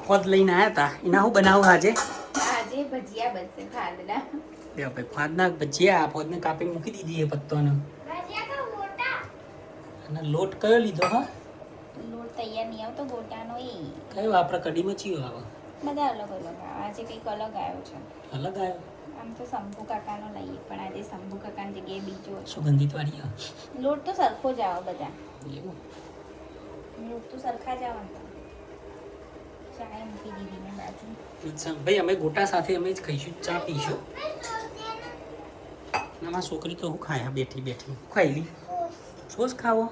પદ લઈને આવ્યા હતા એના હું બનાવું આજે ભજીયા બનશે ફાદના. બે ભાઈ ફાદના ભજીયા ફોદને કાપી મૂકી દીધી એ પત્તોને. અને લોટ કયો લીધો હા? લોટ તૈયાર નહીં આવતો ગોટાનો એ. કયો આપણે કઢીમાં ચિયો આવે? બધા અલગ અલગ આવે. આજે કંઈક અલગ આવ્યો છે. અલગ આવ્યો? આમ તો શંભુ કાકાનો લઈએ પણ આજે શંભુ કાકાની જગ્યાએ બીજો સુગંધિત વાળી આવે. લોટ તો સરખો જ આવે બધા. એવું લોટ તો સરખા જ આવે ને. ચાય મૂકી દીધી મેં બાજુ. ભાઈ અમે ગોટા સાથે અમે જ ખાઈશું, ચા પીશું. આમાં છોકરી તો હું ખાય બેઠી બેઠી ખાઈ લી. સોસ ખાવો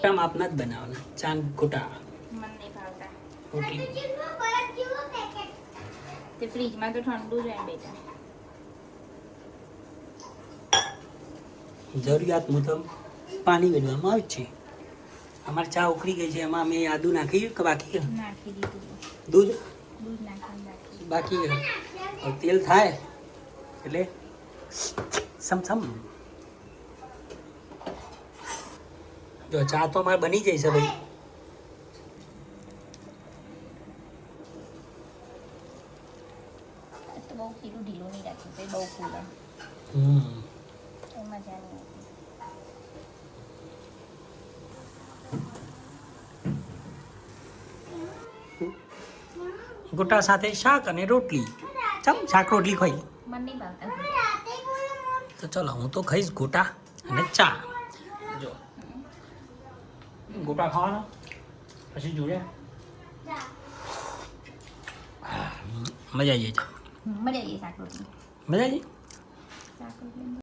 આમ આપના જ બનાવવાના ચા ગોટા મને નહીં ભાવતા. રોટલી. તે ફ્રીજમાં તો ઠંડુ જ હોય બેટા. જરૂરિયાત મુજબ પાણી વેડવામાં આવે છે. અમારે ચા ઉકળી ગઈ છે, એમાં અમે આદુ નાખી કે બાકી નાખી દીધું. દૂધ દૂધ નાખવાનું બાકી તેલ થાય એટલે સમસમ. જો ચા તો અમારે બની જાય છે ભાઈ. તો બહુ ખીરું ઢીલું નહીં રાખ્યું તો બહુ ફૂલે. મજા નહીં આવતી. ગોટા સાથે શાક અને રોટલી. ચમ શાક રોટલી ખાઈ મને નહીં ભાવતા. તો ચલો હું તો ખાઈશ ગોટા અને ચા. જો ગોટા ખાવાના પછી જોડે મજા આવી જાય છે. મજા આવી શાક રોટલી. મજા આવી. શાક રોટલી